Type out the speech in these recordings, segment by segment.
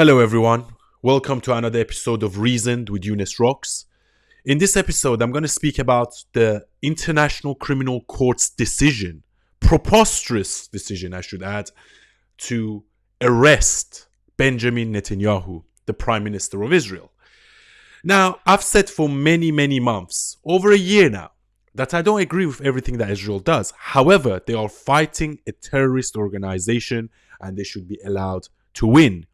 Hello, everyone. Welcome to another episode of Reasoned with Eunice Rocks. In this episode, I'm going to speak about the International Criminal Court's decision, preposterous decision, I should add, to arrest Benjamin Netanyahu, the Prime Minister of Israel. Now, I've said for many months, over a year now, that I don't agree with everything that Israel does. However, they are fighting a terrorist organization and they should be allowed to win.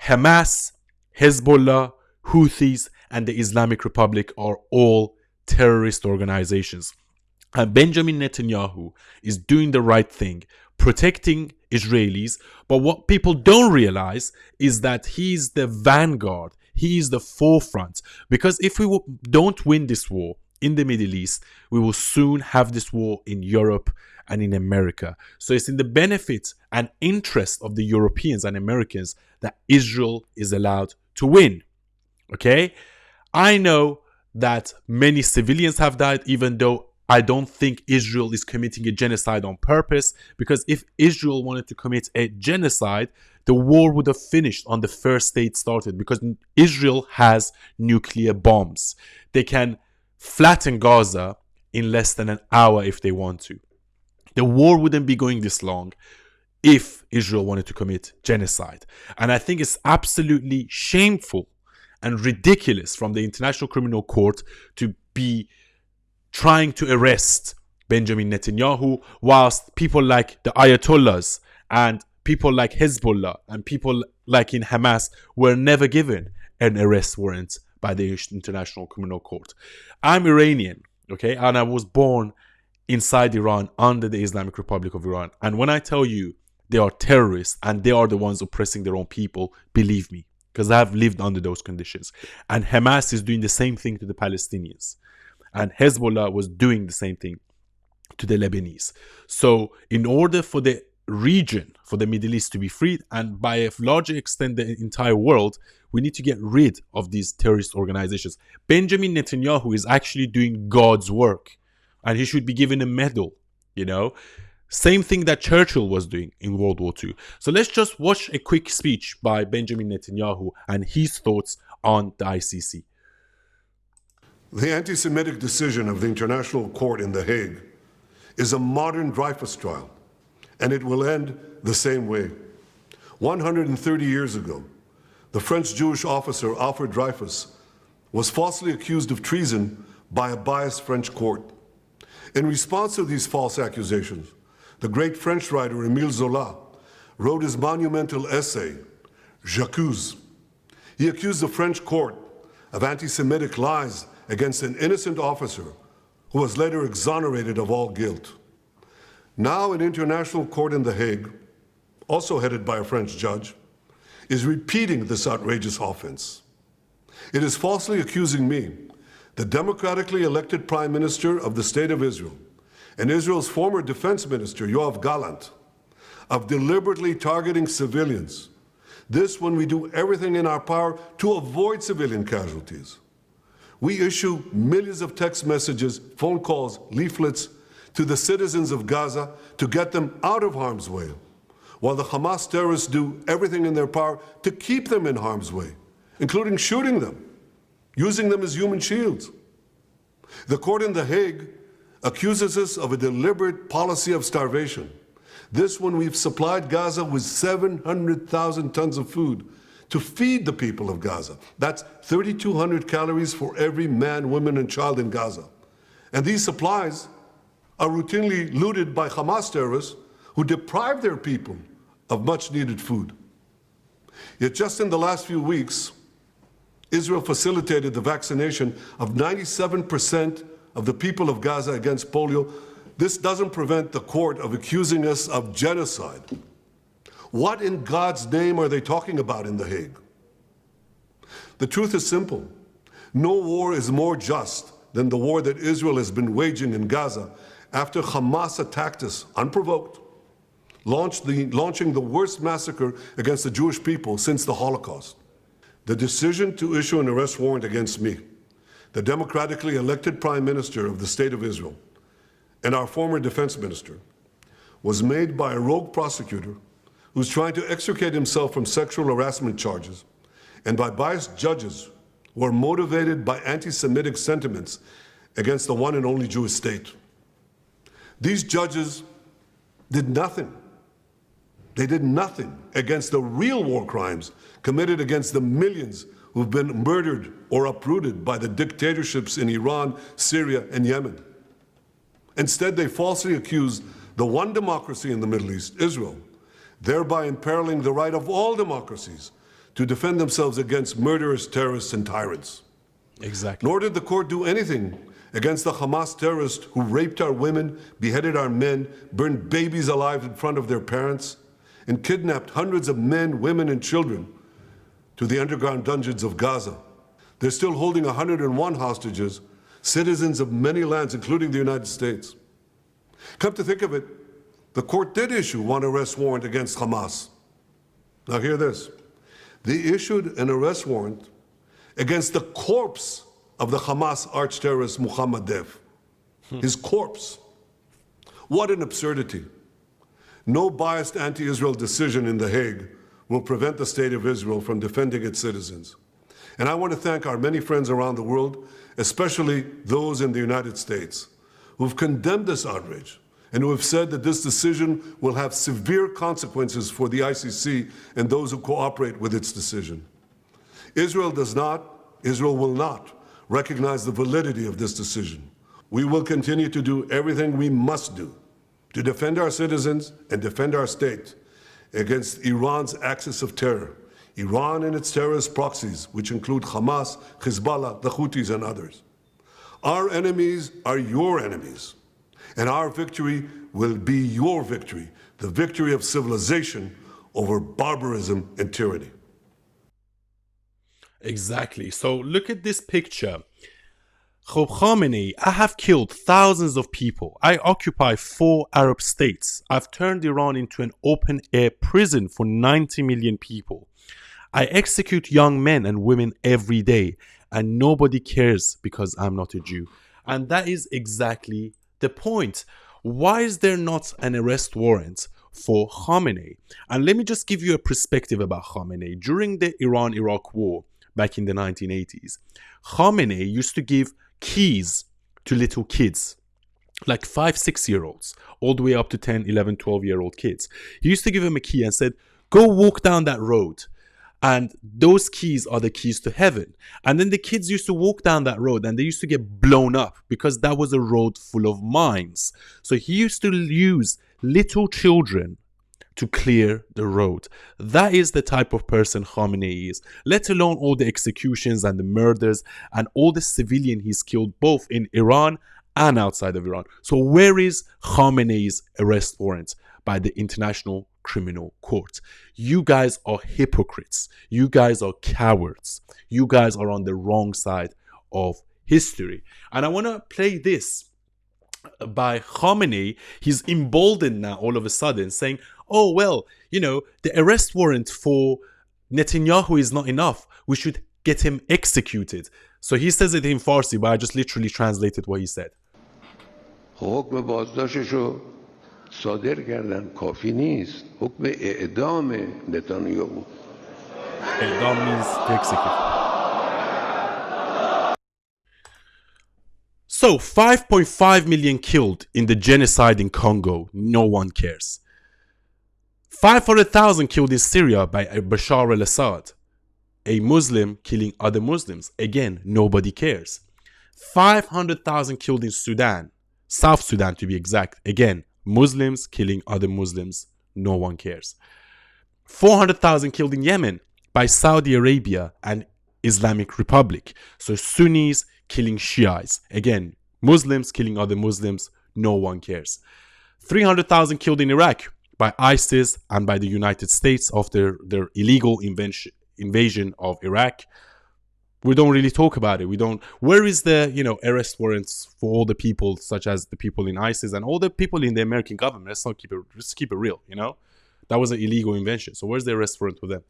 Hamas, Hezbollah, Houthis, and the Islamic Republic are all terrorist organizations. And Benjamin Netanyahu is doing the right thing, protecting Israelis. But what people don't realize is that he's the vanguard. He is the forefront. Because if we don't win this war in the Middle East, we will soon have this war in Europe and in America. So it's in the benefit and interest of the Europeans and Americans that Israel is allowed to win. Okay? I know that many civilians have died, even though I don't think Israel is committing a genocide on purpose, because if Israel wanted to commit a genocide, the war would have finished on the first day it started, because Israel has nuclear bombs. They can flatten Gaza in less than an hour if they want to. The war wouldn't be going this long if Israel wanted to commit genocide. And I think it's absolutely shameful and ridiculous from the International Criminal Court to be trying to arrest Benjamin Netanyahu, whilst people like the Ayatollahs and people like Hezbollah and people like in Hamas were never given an arrest warrant by the International Criminal Court. I'm Iranian, okay, and I was born inside Iran under the Islamic Republic of Iran. And when I tell you they are terrorists and they are the ones oppressing their own people, believe me, because I have lived under those conditions. And Hamas is doing the same thing to the Palestinians. And Hezbollah was doing the same thing to the Lebanese. So in order for the region, for the Middle East to be freed, and by a larger extent the entire world, we need to get rid of these terrorist organizations. Benjamin Netanyahu is actually doing God's work. And he should be given a medal, you know. Same thing that Churchill was doing in World War II. So let's just watch a quick speech by Benjamin Netanyahu and his thoughts on the ICC. The anti-Semitic decision of the International Court in The Hague is a modern Dreyfus trial, and it will end the same way. 130 years ago, the French Jewish officer Alfred Dreyfus was falsely accused of treason by a biased French court. In response to these false accusations, the great French writer Émile Zola wrote his monumental essay, J'accuse. He accused the French court of anti-Semitic lies against an innocent officer who was later exonerated of all guilt. Now an international court in The Hague, also headed by a French judge, is repeating this outrageous offense. It is falsely accusing me, the democratically elected Prime Minister of the State of Israel, and Israel's former Defense Minister, Yoav Gallant, of deliberately targeting civilians. This when we do everything in our power to avoid civilian casualties. We issue millions of text messages, phone calls, leaflets to the citizens of Gaza to get them out of harm's way, while the Hamas terrorists do everything in their power to keep them in harm's way, including shooting them, using them as human shields. The court in The Hague accuses us of a deliberate policy of starvation. This when we've supplied Gaza with 700,000 tons of food to feed the people of Gaza. That's 3,200 calories for every man, woman, and child in Gaza. And these supplies are routinely looted by Hamas terrorists who deprive their people of much-needed food. Yet just in the last few weeks, Israel facilitated the vaccination of 97% of the people of Gaza against polio. This doesn't prevent the court of accusing us of genocide. What in God's name are they talking about in The Hague? The truth is simple. No war is more just than the war that Israel has been waging in Gaza after Hamas attacked us unprovoked, launching the worst massacre against the Jewish people since the Holocaust. The decision to issue an arrest warrant against me, the democratically elected Prime Minister of the State of Israel, and our former Defense Minister, was made by a rogue prosecutor who's trying to extricate himself from sexual harassment charges, and by biased judges who are motivated by anti-Semitic sentiments against the one and only Jewish state. These judges did nothing. They did nothing against the real war crimes committed against the millions who've been murdered or uprooted by the dictatorships in Iran, Syria, and Yemen. Instead, they falsely accused the one democracy in the Middle East, Israel, thereby imperiling the right of all democracies to defend themselves against murderous terrorists and tyrants. Exactly. Nor did the court do anything against the Hamas terrorists who raped our women, beheaded our men, burned babies alive in front of their parents, and kidnapped hundreds of men, women, and children to the underground dungeons of Gaza. They're still holding 101 hostages, citizens of many lands, including the United States. Come to think of it, the court did issue one arrest warrant against Hamas. Now hear this. They issued an arrest warrant against the corpse of the Hamas arch-terrorist Mohammed Dev. His corpse. What an absurdity. No biased anti-Israel decision in The Hague will prevent the state of Israel from defending its citizens. And I want to thank our many friends around the world, especially those in the United States, who've condemned this outrage and who have said that this decision will have severe consequences for the ICC and those who cooperate with its decision. Israel will not recognize the validity of this decision. We will continue to do everything we must do to defend our citizens and defend our state against Iran's axis of terror, Iran and its terrorist proxies, which include Hamas, Hezbollah, the Houthis, and others. Our enemies are your enemies, and our victory will be your victory, the victory of civilization over barbarism and tyranny. Exactly. So look at this picture. Khamenei, I have killed thousands of people. I occupy 4 Arab states. I've turned Iran into an open-air prison for 90 million people. I execute young men and women every day, and nobody cares because I'm not a Jew. And that is exactly the point. Why is there not an arrest warrant for Khamenei? And let me just give you a perspective about Khamenei. During the Iran-Iraq war back in the 1980s, Khamenei used to give keys to little kids, like 5-6-year-olds, all the way up to 10, 11, 12-year-old kids. He used to give them a key and said, go walk down that road. And those keys are the keys to heaven. And then the kids used to walk down that road and they used to get blown up because that was a road full of mines. So he used to use little children to clear the road. That is the type of person Khamenei is, let alone all the executions and the murders and all the civilian he's killed both in Iran and outside of Iran. So where is Khamenei's arrest warrant by the International Criminal Court? You guys are hypocrites. You guys are cowards. You guys are on the wrong side of history. And I want to play this by Khamenei. He's emboldened now all of a sudden, saying, oh, well, you know, the arrest warrant for Netanyahu is not enough. We should get him executed. So he says it in Farsi, but I just literally translated what he said. حکم بازداشتشو صادر کردن کافی نیست. حکم اعدام نتانیاهو. E'dam means to execute. So 5.5 million killed in the genocide in Congo. No one cares. 500,000 killed in Syria by Bashar al-Assad, a Muslim killing other Muslims. Again, nobody cares. 500,000 killed in Sudan, South Sudan to be exact. Again, Muslims killing other Muslims. No one cares. 400,000 killed in Yemen by Saudi Arabia and Islamic Republic. So Sunnis killing Shiites. Again, Muslims killing other Muslims. No one cares. 300,000 killed in Iraq by ISIS and by the United States after their illegal invasion of Iraq. We don't really talk about it. We don't. Where is the, arrest warrants for all the people, such as the people in ISIS and all the people in the American government? Let's keep it real. That was an illegal invention. So where's the arrest warrant for them?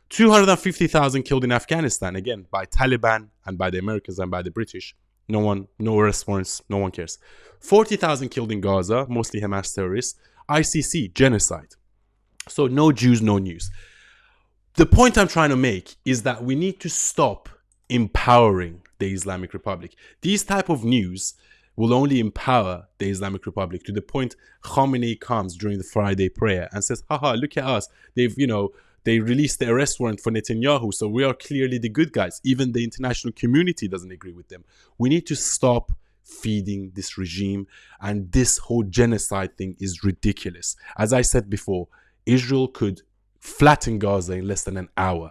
250,000 killed in Afghanistan, again by Taliban and by the Americans and by the British. No arrest warrants. No one cares. 40,000 killed in Gaza, mostly Hamas terrorists. ICC, genocide. So no Jews, no news. The point I'm trying to make is that we need to stop empowering the Islamic Republic. These type of news will only empower the Islamic Republic to the point Khamenei comes during the Friday prayer and says, haha, look at us. They released the arrest warrant for Netanyahu, so we are clearly the good guys. Even the international community doesn't agree with them. We need to stop feeding this regime, and this whole genocide thing is ridiculous. As I said before, Israel could flatten Gaza in less than an hour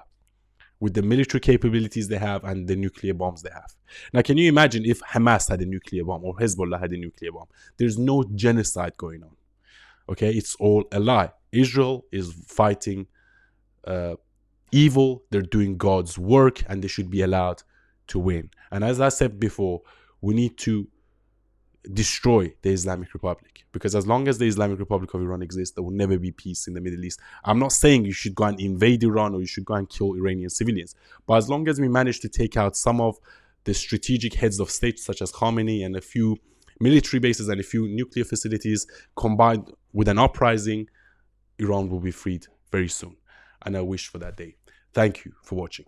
with the military capabilities they have and the nuclear bombs they have. Now, can you imagine if Hamas had a nuclear bomb or Hezbollah had a nuclear bomb? There's no genocide going on. Okay, it's all a lie. Israel is fighting evil. They're doing God's work, and they should be allowed to win. And as I said before, we need to destroy the Islamic Republic, because as long as the Islamic Republic of Iran exists, there will never be peace in the Middle East. I'm not saying you should go and invade Iran or you should go and kill Iranian civilians, but as long as we manage to take out some of the strategic heads of state such as Khamenei and a few military bases and a few nuclear facilities, combined with an uprising, Iran will be freed very soon. And I wish for that day. Thank you for watching.